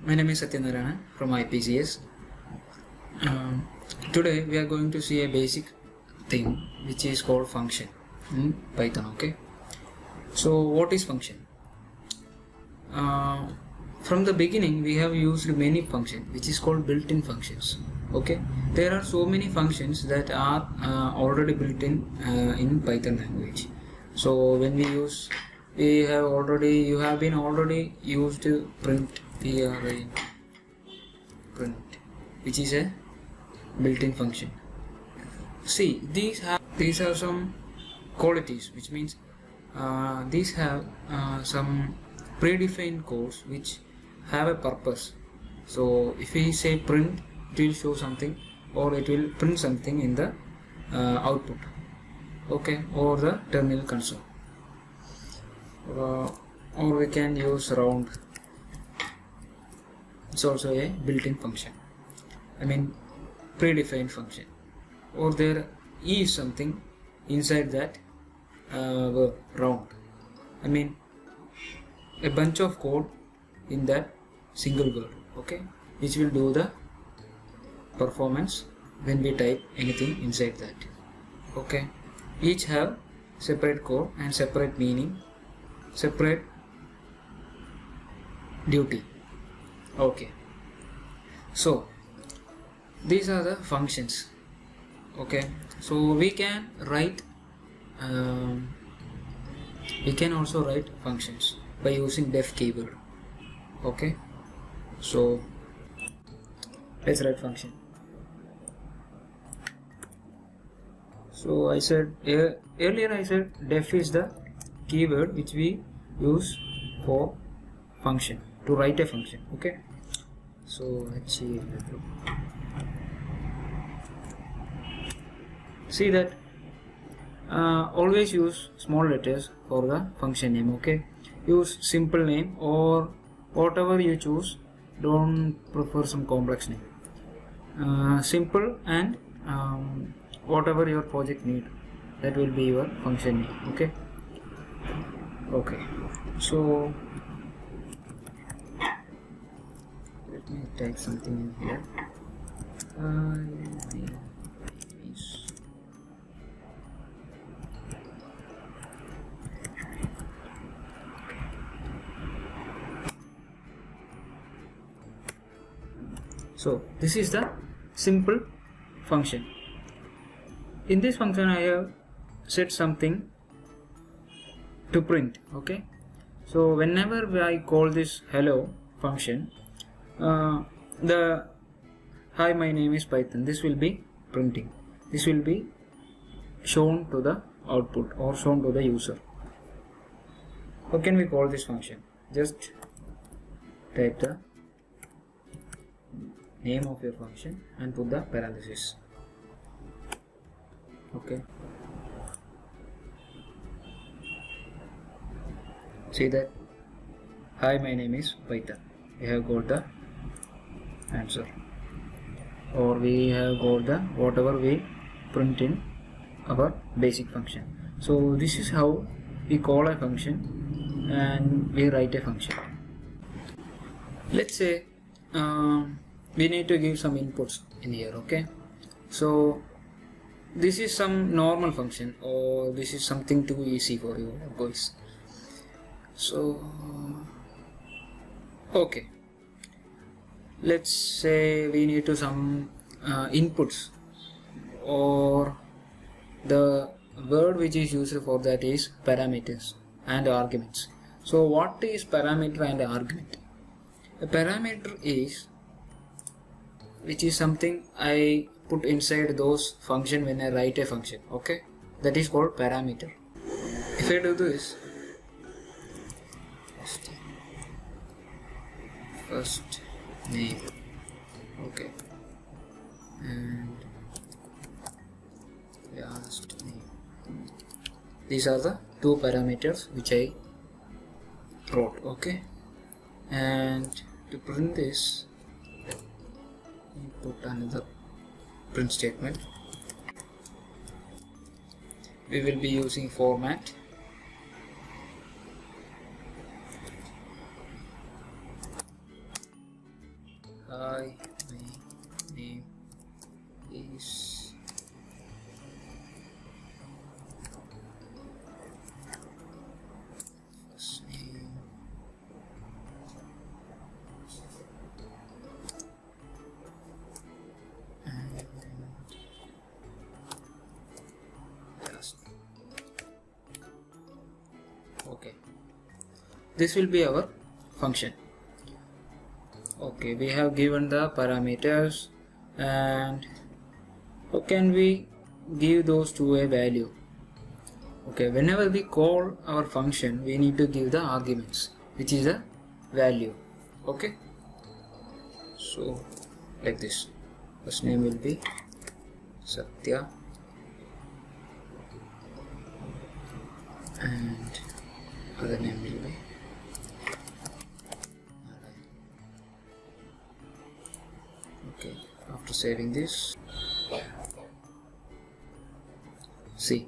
My name is from IPCS. Today we are going to see a basic thing which is called function in Python. Okay, so what is function? From the beginning we have used many functions which is called built-in functions. Okay, there are so many functions that are already built in Python language. So when we use, you have been already used to print, which is a built-in function. See, these are some qualities, which means these have some predefined codes which have a purpose. So if we say print, it will show something, or it will print something in the output, okay, or the terminal console, or we can use round. It's also a built-in function, predefined function, or there is something inside that verb round, a bunch of code in that single word, okay, which will do the performance when we type anything inside that. Okay, each have separate code and separate meaning, separate duty. Okay, so these are the functions. Okay, so we can write we can also write functions by using def keyword. Okay, so let's write function. So I said earlier I said def is the keyword which we use for function, to write a function. Okay, so let's see that always use small letters for the function name. Okay, use simple name or whatever you choose, don't prefer some complex name. Simple and whatever your project need, that will be your function name. Okay, so let me type something in here. So this is the simple function. In this function I have set something to print. Okay, so whenever I call this hello function, the hi, my name is Python, this will be printing. This will be shown to the output or shown to the user. How can we call this function? Just type the name of your function and put the parenthesis. Okay, see that hi, my name is Python, we have got the answer, or we have got the whatever we print in our basic function. So this is how we call a function and we write a function. Let's say we need to give some inputs in here. Okay, so this is some normal function, or this is something too easy for you boys. So okay, let's say we need to some inputs, or the word which is used for that is parameters and arguments. So what is parameter and argument? A parameter is which is something I put inside those function when I write a function. Okay, that is called parameter. If I do this, first name, okay, and last name, these are the two parameters which I wrote. Okay, and to print this, put another print statement. We will be using format, this. First name. And last name. Okay. This will be our function. Okay, we have given the parameters, and how can we give those to a value? Okay, whenever we call our function, we need to give the arguments, which is the value. Okay, so like this. First name will be Satya, and other name will be okay. After saving this, see,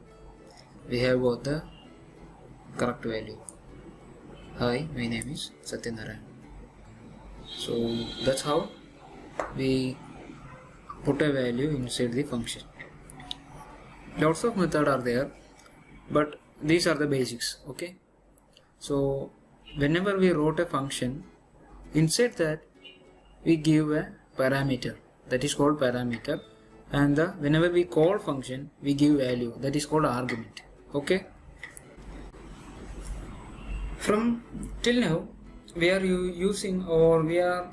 we have got the correct value. Hi, my name is Satyanarayan. So that's how we put a value inside the function. Lots of methods are there, but these are the basics. Okay, so whenever we wrote a function, inside that we give a parameter, that is called parameter, and whenever we call function, we give value, that is called argument. Okay, from till now we are using, or we are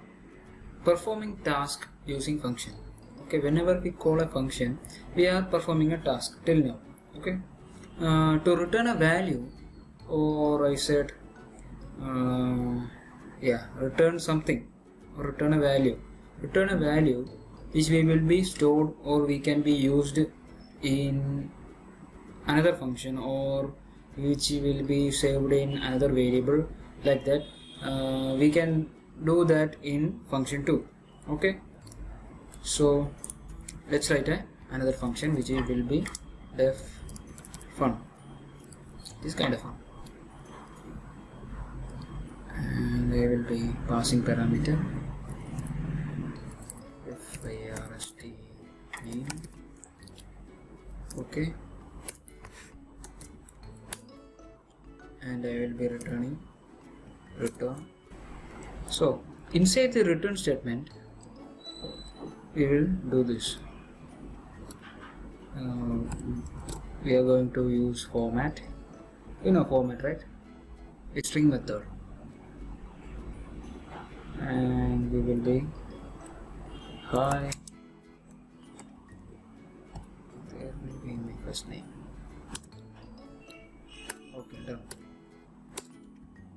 performing task using function. Okay, whenever we call a function, we are performing a task till now. Okay, to return a value, or I said return something, or return a value which we will be stored, or we can be used in another function, or which will be saved in another variable, like that. We can do that in function too. Okay, so let's write another function which will be def fun, this kind of fun, and I will be passing parameter first name. Okay, and I will be returning return. So inside the return statement, we will do this. We are going to use format. You know format, right? It's string method, and we will be hi. There will be my first name. Okay, done.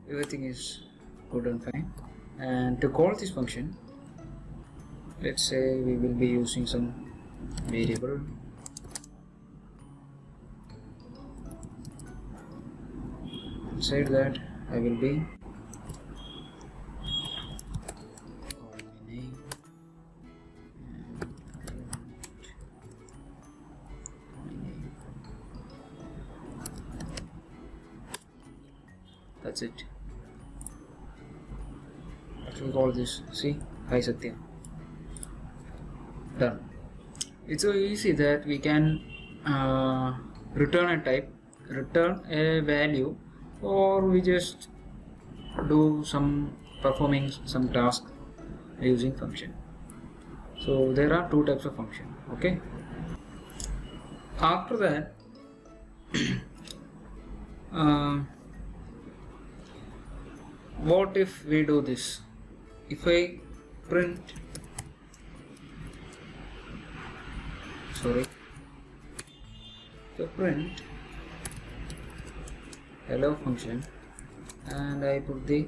Everything is good and fine. And to call this function, let's say we will be using some variable. Inside that, I will be calling my name, that's it. What we call this? See, hi Satya. Done. It's so easy that we can return a type, return a value, or we just do some performing some task using function. So there are two types of function. Okay, after that what if we do this? If I print print hello function, and I put the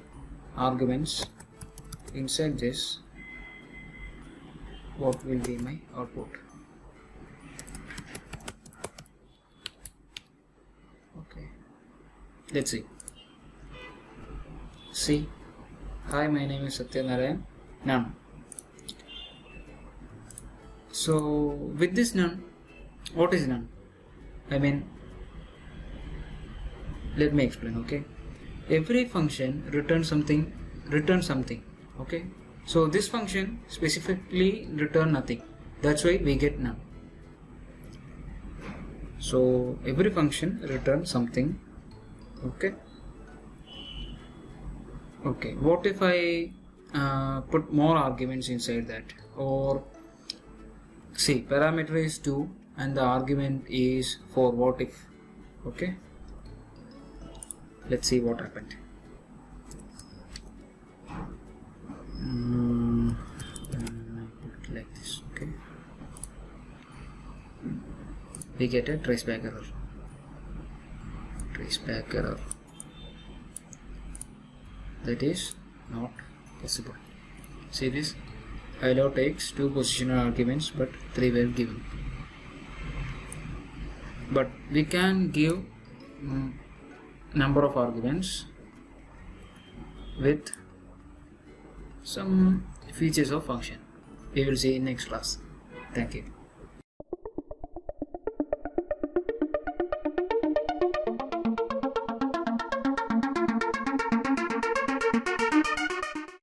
arguments inside this, what will be my output? Okay, let's see. See, hi, my name is Satyanarayan, none. So with this none, what is none? I mean, let me explain. Okay, every function returns something, okay. So this function specifically return nothing, that's why we get none. So every function returns something. Okay. Okay, what if I put more arguments inside that? Or see, parameter is 2 and the argument is for what if. Okay, let's see what happened. I put it like this. Okay, we get a traceback error. Traceback error. That is not possible. See this? ILO takes 2 positional arguments, but 3 were given. But we can give number of arguments with some features of function. We will see in next class. Thank you.